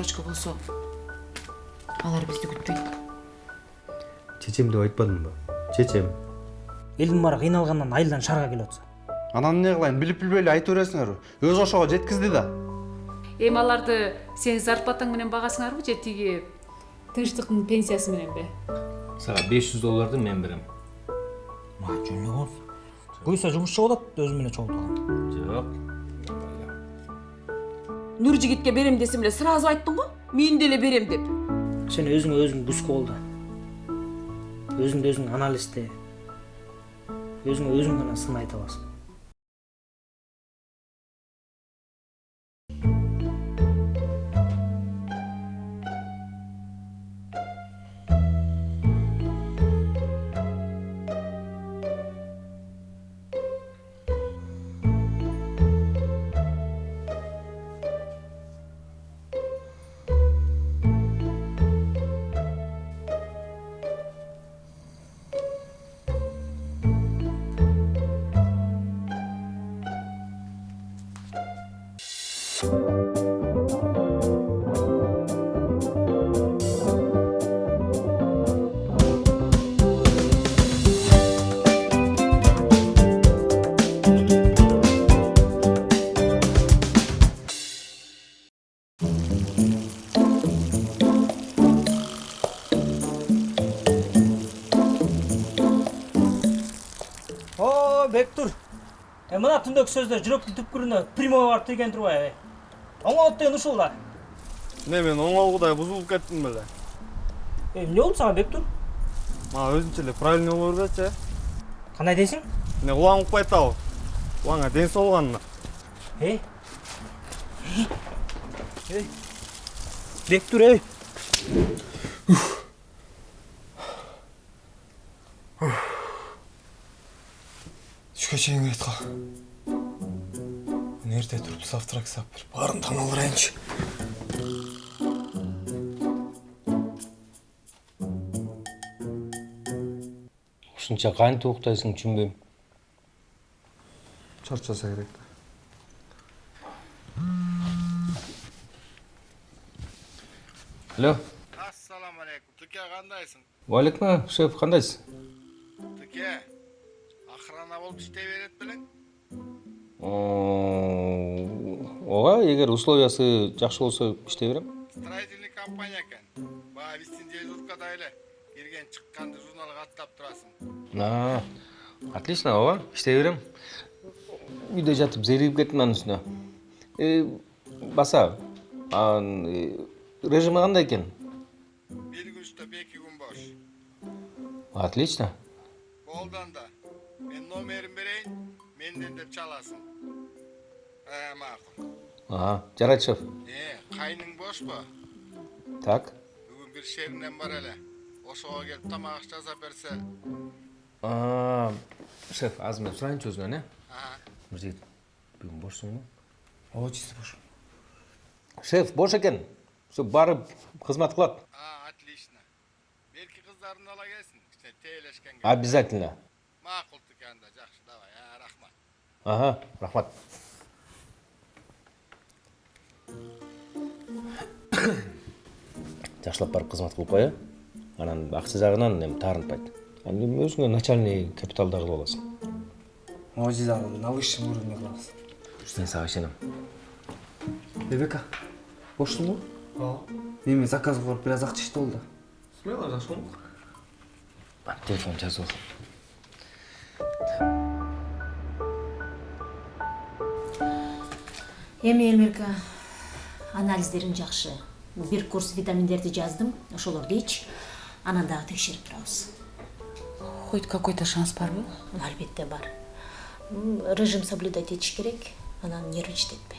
рассрочка болсо алар бизди күтпөйт. Чечем деп айтпадым ба? Чечем. Элдин баары кыйналгандан айылдан шаарга келип атса. Анан не кылайын, билип билбей эле айтып бересиңерби? Өз ошого жеткизди да. Эми аларды сенин зарплатаң менен багасыңарбы же тиги тынчтыктын пенсиясы мененби? Сага $500 мен берем. Жөн эле болот. Буйса жумушчу болот өзү менен чогултуган. Жок. Нуржигитке берем десем эле сразу айттың го? Мен деле берем деп. Сен өзүң күскө болду. Өзүңдү өзүң анализде. Өзүң гана сын айта аласың. Бектур. Мына түндөк сөздөр жүрөктүн түпкүрүнө прямой барып тийген турбайбы? Оңолот деген ушул да. Не мен оңолгудай бузулуп кеттим беле. Эмне болду сага, Бектур? Мага өзүнчө эле правильный боло бербечи. Кандай дейсиң? Не улаң укпай атабы? Улаңа ден соолганына. Бектур, Түшкө чейин кирет кал. Мен эрте туруп завтрак сап берип, баарын таң алдырайынчы. Ушунча кантип уктайсың түшүнбөйм. Чарчаса керек да. Алло. Ассаламу алейкум. Тыке кандайсың? Валейкум, шеф, кандайсыз? Тыке. Охрана болуп иштей берет белең? Ооба, эгер условиясы жакшы болсо иштей берем. Строительный компания экен. Баа биздин дежуркада эле кирген чыкканды журналга аттап турасың. Отлично, ооба, иштей берем. Үйдө жатып зеригип кеттим анын үстүнө. Баса, режими кандай экен? Bir gün üstüp 2 gün boş. Отлично. Boldu anda. Men nomerim bereyim, menden деп çalasın. Makul. Жарайт, шеф. Kayның boş mu? Так. Bugün bir şerinden var hele. Ошого келип тамак жасап берсе. Шеф, азыр мен сурайынчы өзүнөн, Ага. Бүгүн бошсуңбу? Ооба, чисти бош. Шеф, бош экен. Ошо барып кызмат кылат. Отлично. Belki kızlarını ala gelsin. İşte teğleşken gelsin. Обязательно. Makul tıkanda. Жақсы, давай. Rahmat. Рахмат. Жакшылап барып кызмат кылып кой, анан акча жагынан эми таарынтпайт. Анан өзүңө начальный капиталда кылып аласың. Мажиз аны на высшем уровне кылабыз. Мен сага ишенем. Бека, бошсуңбу? Ооба. Мен заказ кылып бир аз акча иште болду. Смело жашоң. Телефон жазып ал. Эми Элмерка, анализдерин жакшы. Бир курс витаминдерди жаздым, ошолорду ич, анан дагы текшерип турабыз. Хоть какой-то шанс барбы? Албетте бар. Режим соблюдать этиш керек, анан нервничать этпе.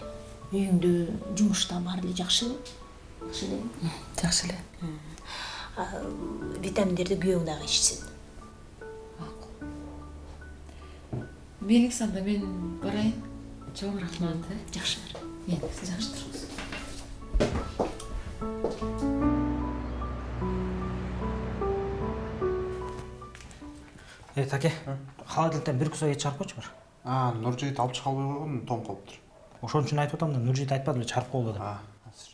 Үйүңдө жумушта баары эле жакшыбы? Жакшы эле. Жакшы эле. Витаминдерди күйөөң дагы ичсин. Мелик санда мен барайын. Чоң рахмат. Жакшы. Мен жакшы турабыз. Таке, холодильниктен бир кусок эт чыгарып койчу бар. Нуржигит алып чыга албай койгон, тоң калыптыр. Ошон үчүн айтып атам да, Нуржигит айтпады беле, чыгарып кол деп. Азыр.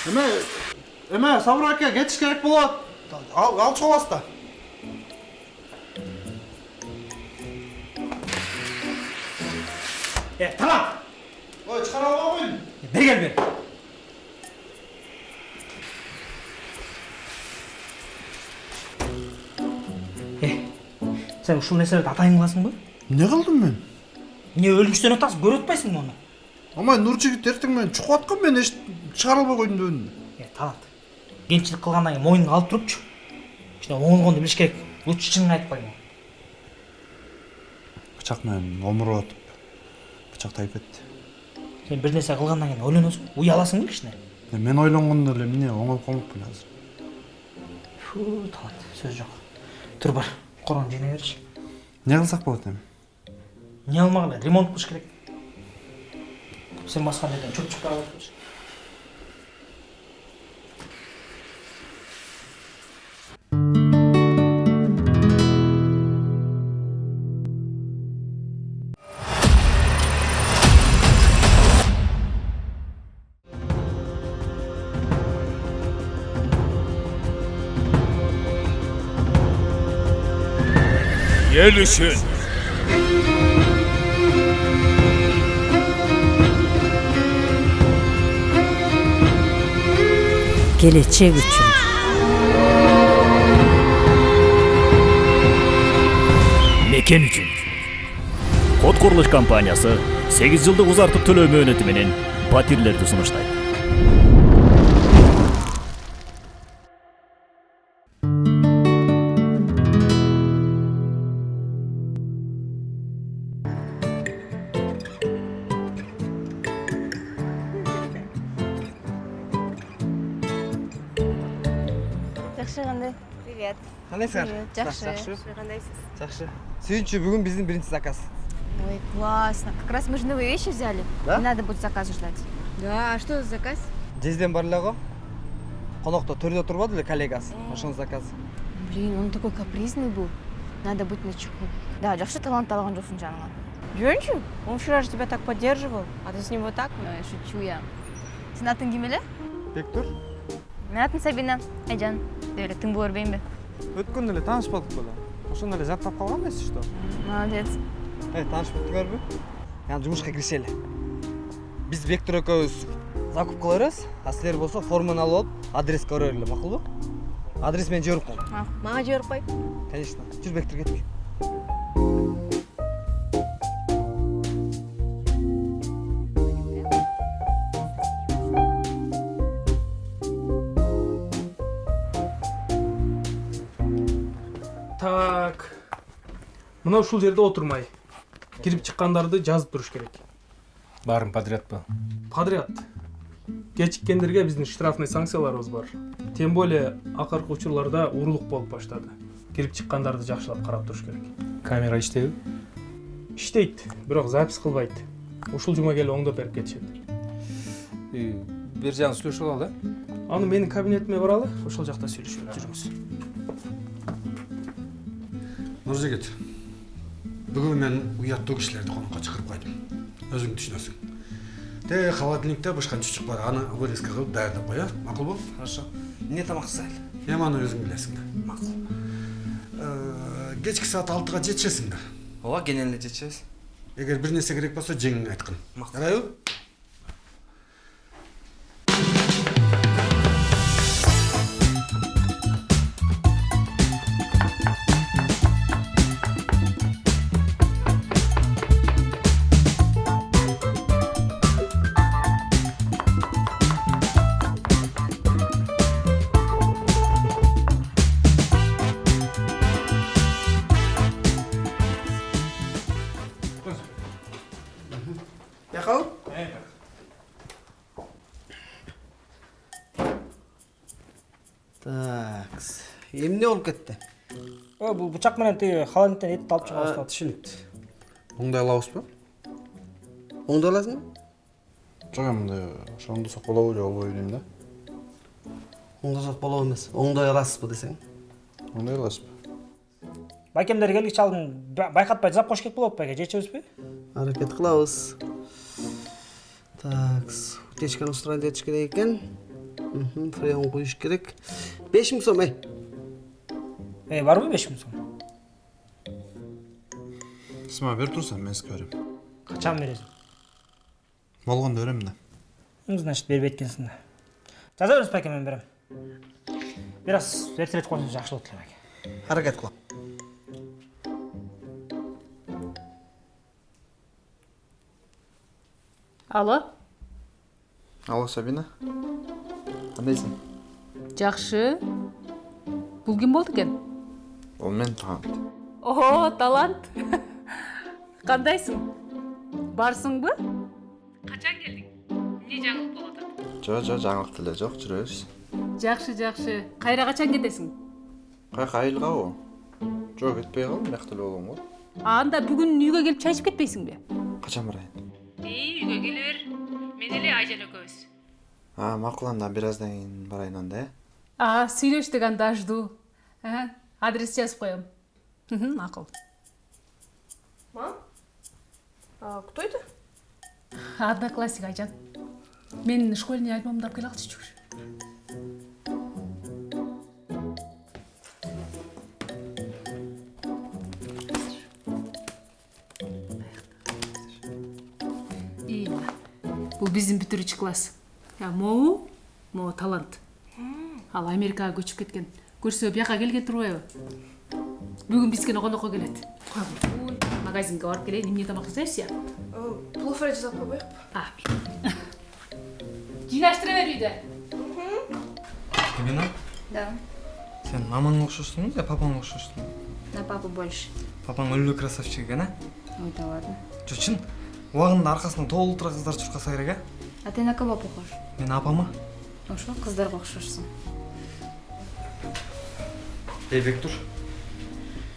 Эме, Сабыр ака, кетиш керек болот. Ал чыгабыз да. Талант! Ой, чыгара албайм. Бер кел бер. Сен ушул нерселерди атайын кыласың ба? Не кылдым мен? Не өлгүчтөн атасың, көрүп атпайсыңбы муну? Амай Нуржигит эртең менен чукуп аткан, мен эч чыгара албай койдум дебедим. Талант. Кенчилик кылгандан кийин моюнуңа алып турупчу. Ушуна оңолгонду билиш керек. Лучше чынын айтып койгон. Бычак менен омуруп атып, бычак тайып кетти. Сен бир нерсе кылгандан кийин ойлоносуң, уяласың кичине. Мен ойлонгондо эле эмне оңолуп калмакпын азыр. Талант, сөз жок. Тур бар, корону жыйнай берчи. Не кылсак болот эми? Не алмагыла, ремонт кылыш керек. Сен баска жерден чөп чыгарып атпайсың. Ел үшін. Geleceği üçün. Мекен үшін. Код курулуш компаниясы 8 жылдык узартып төлөө мөөнөтү менен патирлерди сунуштайт. Жақсы қандай? Привет. Кандайсыңар? Жақсы. Жақсы. Қандайсыз? Жақсы. Сүйінші, бүгін біздің бірінші заказ. Ой, классно. Как раз мы же новые вещи взяли. Да? Не надо будет заказ ждать. Да, а что за заказ? Жезден бар эле го. Конокто төрдө турбады эле коллегасы. Ошонун заказы. Блин, он такой капризный был. Надо быть начеку. Да, жақсы талант алған жоқсың жаныңа. Жөнчү? Он вчера же тебя так поддерживал, а ты с ним вот так? Ой, шучу я. Сен атың ким эле? Бектур? Мен атым Сабина. Айжан. Деле тың болор бейм бе? Өткөн эле таанышпадык беле. Ошондо эле жаттап калган эмессиз что? Молодец. Таанышып кеттиңерби? Яны жумушка киришели. Биз Бектур экөөбүз закуп кыла беребиз, а силер болсо форманы алып алып, адреске кыра бергиле, макулбу? Адрес мен жиберип коем. Мага жиберип кой. Конечно. Жүр Бектур кетик. Так. Мына ушул жерде отурмай. Кирип чыккандарды жазып туруш керек. Баарын подряд ба? Подряд. Кечиккендерге биздин штрафный санкцияларыбыз бар. Тем более акыркы учурларда урурлук болуп баштады. Кирип чыккандарды жакшылап карап туруш керек. Камера иштейби? Иштейт, бирок запись кылбайт. Ушул жума келип оңдоп берип кетишет. Бер жагын сүйлөшүп ал да. Аны менин кабинетиме баралы, ошол жакта сүйлөшүп жүрүңүз. Нуржигит, бүгүн мен уяттуу кишилерди конокко чакырып койдум. Өзүң түшүнөсүң. Те холодильникте башка чучук бар, аны вырезка кылып даярдап кой, макулбу? Хорошо. Эмне тамак жасайлы? Эми аны өзүң билесиң да. Макул. Кечки саат 6-га жетишесиң да. Ооба, кенен эле жетишебиз. Эгер бир нерсе керек болсо жеңиң айткын. Макул. Жарайбы? Якау? Такс. Эмне болуп кетти? Бул бычак менен тиги холодильниктен этти алып чыга баштады. Түшүнүптү. Оңдой алабызбы? Оңдой аласыңбы? Жок, эмне ошондосок болобу же болбойбу дейм да. Оңдосок болобу эмес. Оңдой аласызбы десең? Оңдой аласызбы? Байкемдер келгич алдын байкатпай зап коюш керек болот байке, жетишебизби? Аракет кылабыз. Такс. Утечканы устроить этиш керек экен. Freon koyuş gerek. 5.000 so'm ey. Barmı 5.000 so'm? Isma бер турсам, мен сізге берем. Kaçan verirsin? Болгондо берем да. Значит, бербей еткенсің да. Жаза беріңіз пәке, мен берем. Biraz ертерек қойсаңыз жақсы болады пәке. Hareket kılam. Алло, Алло, Сабина. Кандайсың? жакшы. Бул ким болду экен? Ол мен Талант. О, Талант. Кандайсың? Барсыңбы? Качан келдиң? Эмне жаңылык болуп атат? Жо, жаңылык деле жок, жүрө берсин. Жакшы. Кайра качан кетесиң? Кайка айылга го. Жо, кетпей калдым, мықты эле болгон го. Анда бүгүн үйгө келип чай ичип кетпейсиңби? Качан барайын? Үйгө келе бер. Мен эле Айжан экөөбүз. Макул, анда бир аздан кийин барайын анда, Сүйлөштүк, анда жду. Адрес жазып коем. Макул. Мам? Кто это? Одноклассник Айжан. Мен школьный альбомду алып келе калчычы. Бул биздин бүтүрүүчү класс. Могу Талант. Ал Америкага көчүп кеткен. Көрсө бияка келген турбайбы? Бүгүн бизге конокко келет. Магазинге барып келейин, эмне тамак жасайсың? Плов жасап коебуяк. Жыйнаштыра бер үйдө. Сабина, Да, сен мамаңа окшоштуң же папаңа окшоштуң? на папу больше. Папаң өлү красавчик экен, Ой, да ладно. Жо, чын. Убагында аркасынан толтура кыздар чуркаса керек, А ты на кого похож? Мен апама. Ошо кыздарга окшошсуң. Бектур.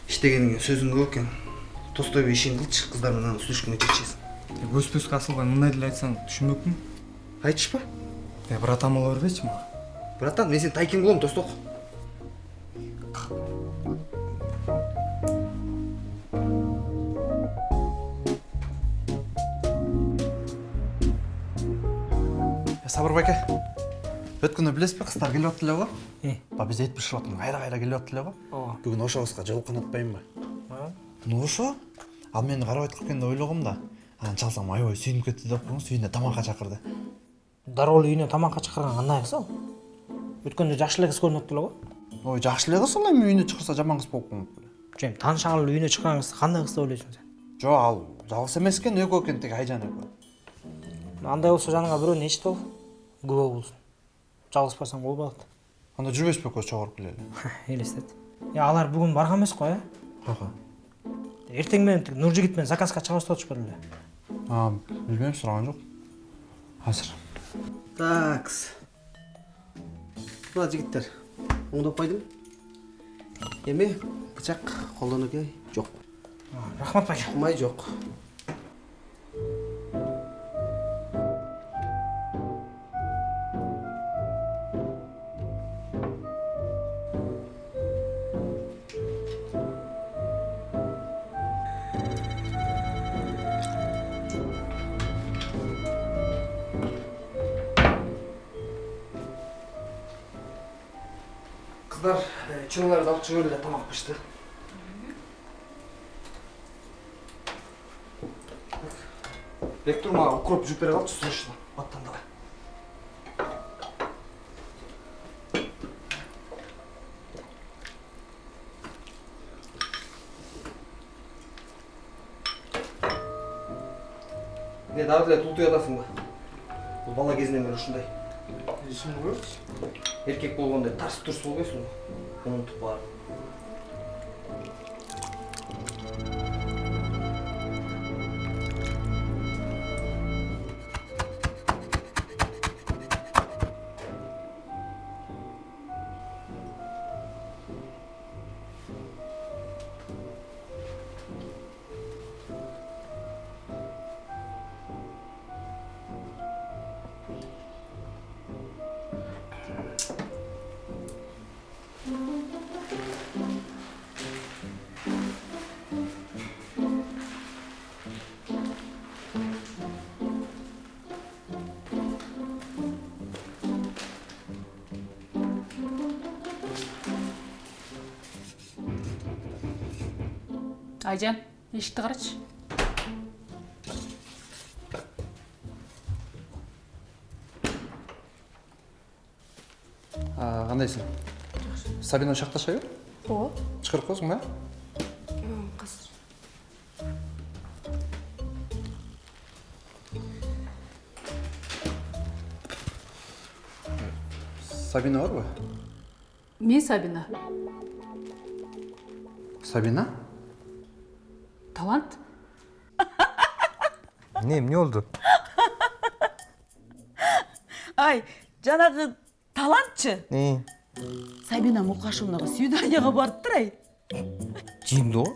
Иштегениңе сөзүң көп экен. Тостойбой ишин кылчы, кыздар менен сүйлөшкөнгө чечесиң. Көз-көзгө асылбай мындай деле айтсаң түшүнбөкмүн. Айтышпа. Братан боло бербечи мага. Братан, мен сени тайкин кылам, Тосток. Сабыр байке. Өткөндө билесизби, кыздар келип аттылар го? Биз айтып биширип аттым, кайра келип аттылар го? Бүгүн ошобузга жолуккан атпайбы? Ошо? Ал мени карабайт экен деп ойлогом да. Анан чалсам, аябай сүйүнүп кетти деп коюңуз, үйүнө тамакка чакырды. Дароо үйүнө тамакка чакырган кандай кыз ал? Өткөндө жакшы эле кыз көрүнүп аттылар го? Ой, жакшы эле кыз, ал эми үйүнө чакырса жаман кыз болуп калмак беле. Жем, таанышкан үйүнө чыккан кыз кандай кыз деп ойлойсуң сен? Жо, ал жалгыз эмес экен, экөө экен, тек Айжан экөө. Андай болсо жаныңа бирөөнү ичип ал. Күбө болсун. Жалгыз барсаң болбойт. Анда жүрбөспү экөөбүз чогоруп келели. Элестет. Алар бүгүн барган эмес го, Кайка? Эртең менен Нуржигит менен заказга чыгабыз деп атышпады эле. Билбейм, сураган жок. Азыр. Такс. Мына жигиттер, оңдоп койдум. Эми бычак колдонууга жок. Рахмат байке. Май жок. Kızlar, çınıları da alıp çıkıyorlar, tamam pişti. Bektur mağa ukroп жуп бере калчы, срочно. Аттан давай. Не, дагы деле тултуй атасың ба? Бул бала кезинен бери ушундай. Ишим көрчү. Эркек болгондо тарс турс болбойсуң. Унутуп барып. Айжан, эшикти карачы. Кандайсың? Сабина шакташайбы? Ооба. Чакырып коесуң ба? Азыр. Сабина барбы? Мен Сабина. Сабина? Талант. Эмне болду? Ай, жанагы талантчы. Сабина Мукашевнага свиданияга барыптыр ай. Жимди го?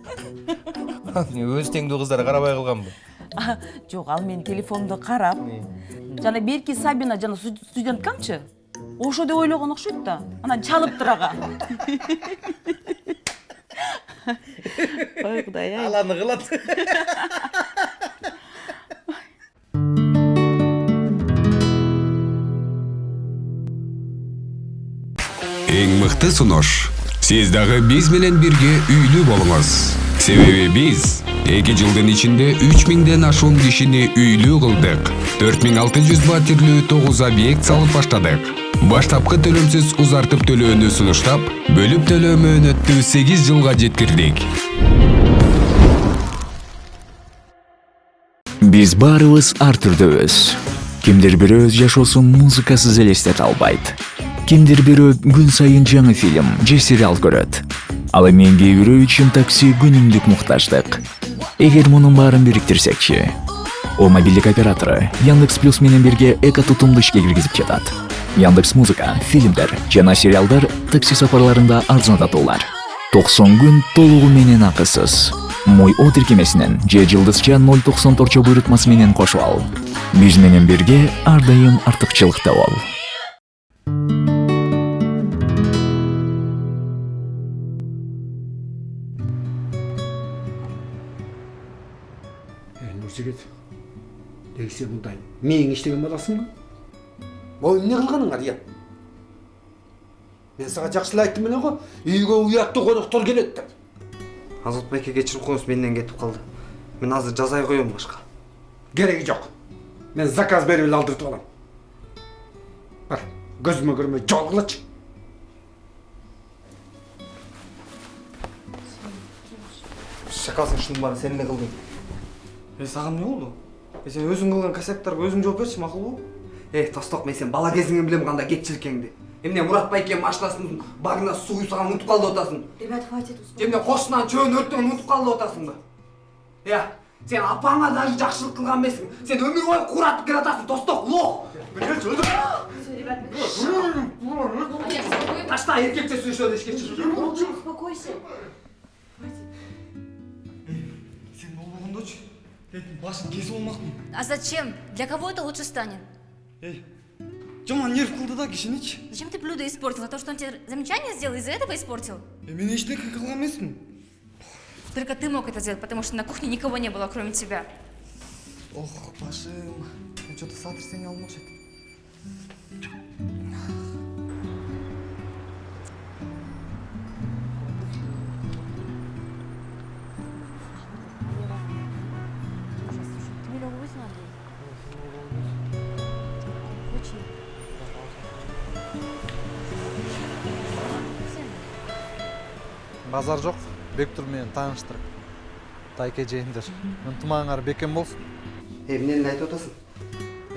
Өз теңдүү кыздар карабай калганбы? Жок, ал менин телефонумду карап. Жана берки Сабина жана студенткамчы? Ошо деп ойлогон окшойт да. Анан чалыптыр ага. Ой, Кудай ай. Аланы кылат. Эң мыкты сунуш. Сиз дагы биз менен бирге үйлүү болуңуз. Себеби биз 2 жылдын ичинде 3000ден ашуун кишини үйлүү кылдык. 4600 батирлүү 9 объект салып баштадык. Баштапкы төлөмсүз узартып төлөөнү сунуштап, бөлүп төлөө мөөнөттү 8 жылга жеткирдик. Биз баарыбыз ар түрдөбүз. Кимдир бирөө өз жашоосун музыкасыз элестете албайт. Кимдир бирөө күн сайын жаңы фильм же сериал көрөт. Ал эми кээ бирөө үчүн такси күнүмдүк муктаждык. Эгер мунун баарын бириктирсекчи, о мобилдик оператору Яндекс Плюс менен бирге эко тутумду ишке киргизип жатат. Яндекс Музыка, фильмдер жана сериалдар такси сапарларында арзандатуулар. 90 күн толугу менен акысыз. Мой о тиркемесинен же жылдызча 0.94 буйрутмасы менен кошуп ал. Биз менен бирге ар дайым артыкчылыкта бол. Нуржигит, деги сен мындай мээң иштеген баласыңбы? Могу эмне кылганың ия? Мен сага жакшылап айттым эле го, үйгө уяттуу коноктор келет деп. Азат байке кечирип коюңуз, менден кетип калды. Мен азыр жазай коем башка. Кереги жок. Мен заказ берип эле алдыртып алам. Бар, көзүмө көрмөй жол кылачы. Шакалсың, шуның баарын сен эле кылдың. Сага эмне болду? Сен өзүң кылган косяктарга өзүң жооп берчи, макулбу? Тосток, мен сен бала кезиңден билем кандай кетчиликеңди. Эмне Мурат байке машинасынын багына суу куюп салганын унутуп калды атасың? Ребят, хватит. Эмне кошунан чөбүн өрттөгөн унутуп калды атасыңбы? Сен апаңа даже жакшылык кылган эмессиң. Сен өмүр бою куратып келатасың, Тосток, лох. Ташта, эркекче сүйлөшөдү, эшкекче. Успокойся. Сен болбогондочу, башын кесип алмакмын. А зачем? Для кого это лучше станет? Жаман нерв кылды да кишиничи. Зачем ты блюдо испортил? За то, что он тебе замечание сделал, из-за этого испортил? Мен эчтеке кылган эмесмин. Только ты мог это сделать, потому что на кухне никого не было, кроме тебя. Ох, башым. Что-то сотрясение алмакчы. Базар жок, Бектур менен тааныштырып. Тайке жейиндер. Ынтымагыңар бекем болсун. Эмнени айтып атасың?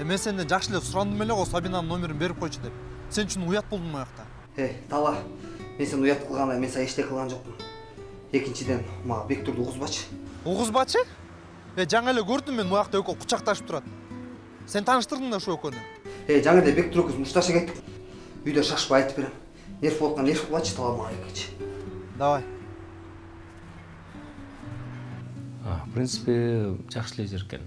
Мен сенден жакшы эле сурандым эле го Сабинанын номерин берип койчу деп. Сен үчүн уят болдум аякта. Тала. Мен сен уят кылганда мен сага эчтеке кылган жокмун. Экинчиден, мага Бектурду угузбачы. Угузбачы? Жаңы эле көрдүм мен буякта экөө кучакташып турат. Сен тааныштырдың да ошо экөөнү. Жаңы эле Бектур экөөбүз мушташып кеттик. Үйдө шашпай айтып берем. Нерв болуп аткан нерв кылачы, Тала мага экечи. Давай. В принципе, жакшы эле жер экен.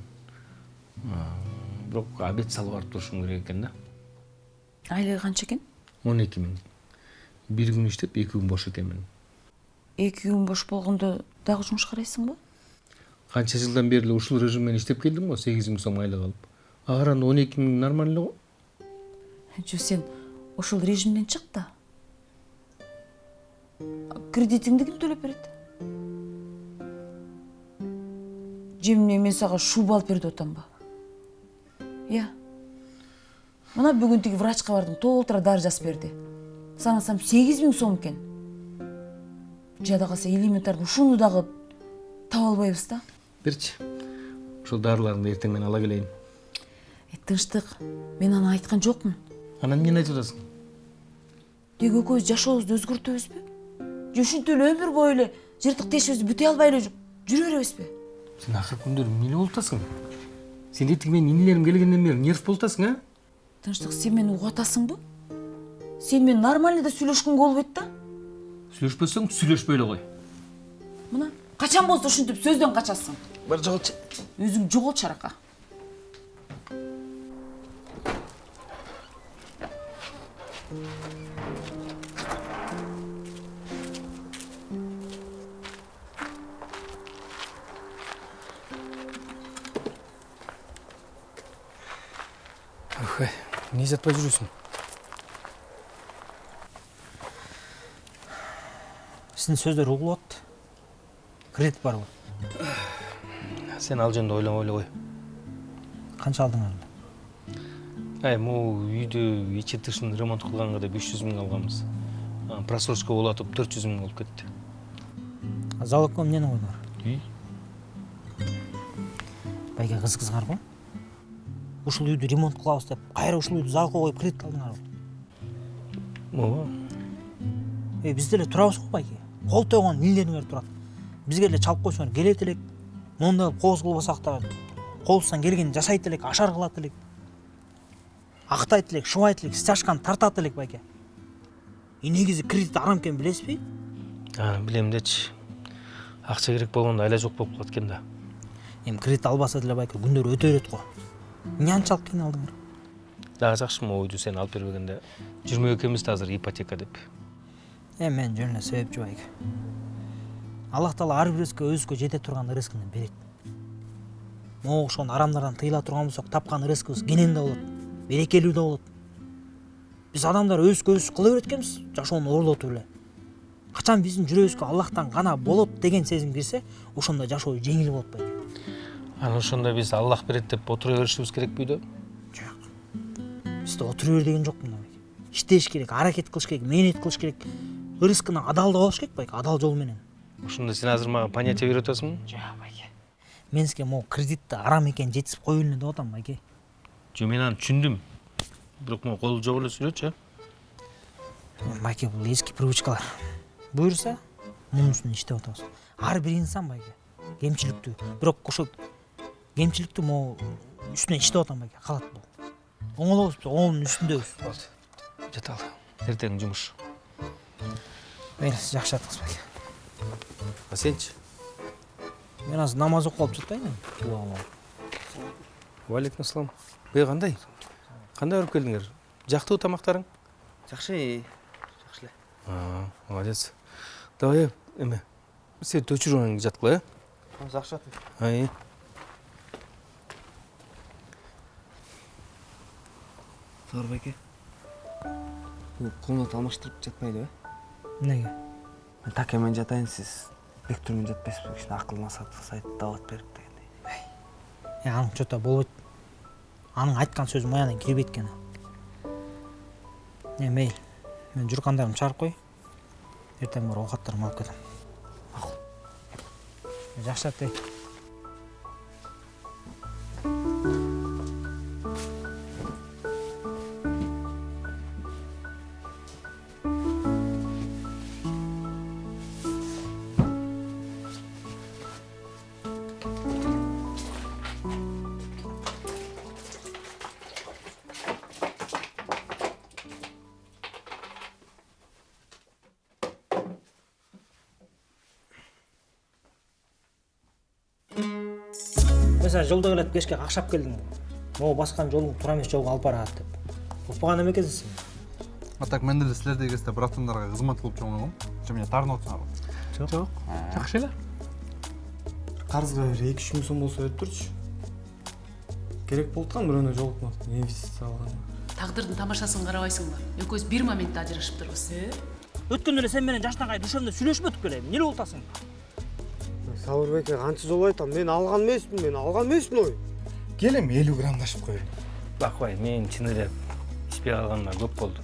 Бирок обед салып барып турушум керек экен да. Айлыгы канча экен? 12 000. Бир күн иштеп, 2 күн бош экенмин. 2 күн бош болгондо дагы жумуш карайсыңбы? Канча жылдан бери ушул режим менен иштеп келдим го, 8 000 сом айлык алып. Агаранда 12 000 нормально го. Жо, сен ошол режимден чык да. Кредитиңди ким төлөп берет? Жеміне мен саға шуба алып берді отам ба? Иә. Мына бүгін тегі врачқа бардым, толтыра дары жазып берді. Санасам 8.000 сом екен. Жада қалса элементарный ушуну дагы таба албайбыз да. Берчи. Ушул дарыларыңды эртең мен ала келейин. Тынчтык. Мен аны айткан жокмун. Анан эмнени айтып атасың? Тек экөөбүз жашообузду өзгөртөбүзбү? Же ушинтип эле өмүр бою эле жыртык тешибизди бүтөй албай эле жүрө беребизби? Сен акыр күндөрү эмне болуп атасың? Сен тиги менин инелерим келгенден бери нерв болуп атасың, а? Тынчтык, сен мени угуп атасыңбы? Сен менен нормально да сүйлөшкөнгө болбойт да? Сүйлөшпөсөң сүйлөшпөй эле кой. Мына качан болсо ушинтип сөздөн качасың? Бар жоголчу. Өзүң жоголчу арака. Ой, не жатпай жүрөсүң? Сіздің сөздер угулуп атты. Кредит бар ғой. Сен ал жөнүндө ойлобой эле кой. Канча алдың аны? Могу үйдү ичи тышын ремонт кылганга да 500 000 алганбыз. Просрочка болатып 400 000 болуп кетти. Залогко эмнени койдуңар? Үй. Байке кызгар го. Ушул үйдү ремонт кылабыз деп, кайра ушул үйдү залогко коюп кредит алдыңар го. Ооба. Биз деле турабыз го байке. Кол тойгон нилериңер турат. Бизге эле чалып койсоңор келет элек. Монда кооз кылбасак да колубуздан келгенин жашайт элек, ашар кылат элек. Актайт элек, шубайт элек, стяжканы тартат элек байке. Негизи кредит арам экенин билесизби? Билем дечи. Акча керек болгондо айла жок болуп калат экен да. Кредит албаса деле байке күндөр өтө берет го. Эмне анчалык кыйналдыңар? Дагы жакшы ойду сен алып бербегенде жүрмөк экенбиз да азыр ипотека деп. Мен жөн эле себепчи байке. Аллах Таала ар бирибизге өзүбүзгө жете турган рызкын берет. Могу ошон арамдардан тыйыла турган болсок, тапкан рызкыбыз кенен да болот, берекелүү да болот. Биз адамдар өзүбүз кыла берет экенбиз, жашоону орлотуп эле. Качан биздин жүрөгүбүзгө Аллахтан гана болот деген сезим кирсе, ошондо жашоо жеңил болот байке. Анан ошондо биз Аллах берет деп отура беришибиз керек бүйдө? Жок. Бизде отура бер деген жок мында байке. Иштеш керек, аракет кылыш керек, мээнет кылыш керек. Рызкыны адалдуу алыш керек байке, адал жол менен. Ошондо сен азыр мага понятие берип атасыңбы? Жок байке. Мен сизге могу кредитти арам экенин жеткизип коюп эле деп атам байке. Жок, мен аны түшүндүм. Бирок могу кол жок эле сүйлөчү. Байке, бул эски привычкалар. Буюрса, мунун үстүнө иштеп атабыз. Ар бир инсан байке кемчиликтүү, бирок ошо кемчиликтүү могу үстүнө иштеп атам байке. Калат бул. Оңолобуз, оңонун үстүндөбүз. Болду. Жаталы. Эртең жумуш. Мейли, жакшы жатыңыз байке. Сенчи? Мен азыр намаз окуп алып жатайын. Валейкум ассалам. Кандай? Кандай барып келдиңер? Жактыбы тамактарың? Жакшы, жакшы эле. Молодец. Давай, эме. Сен төчүрүүңө жаткыла, Жакшы жатты. Сор байке. Бул комната алмаштырып жатпайлыбы? Неге? Мен такемен жатайын, сиз Бектурмен жатпайсызбы? Кичине акыл масат сайт дават берип дегендей. Анын чота болбойт. Анын айткан сөзү мыядан кирбейт экен. Мейли, мен жүркандарымды чыгарып кой. Эртең бар оокаттарымды алып кетем. Макул. Жакшы жатты. Mesela жолдо келет кешке акшап келдиң. Могу баскан жолуң туура эмес жолго алып барат деп. Укпаган эмекенсиз сен. Так мен деле силердей кезде братандарга кызмат кылып чоңойгом. Же эмне таарынып атсыңарбы? Жок. Жакшы эле. Карызга 2-3 миң сом болсо өтүп турчу. Керек болуп аткан бирөөнө жолукмак, инвестиция алган. Тагдырдын тамашасын карабайсыңбы? Экөөбүз бир моментте ажырашып турбуз. Өткөндө эле сен менен жаштагай душемде сүйлөшмөдүк беле? Эмне болуп атасың? Сабырбеке канча жолу айтам, мен алган эмесмин ой. Кел эми 50 граммдашып коелу. Бак бай, мен чын эле ичпей калганыма көп болду.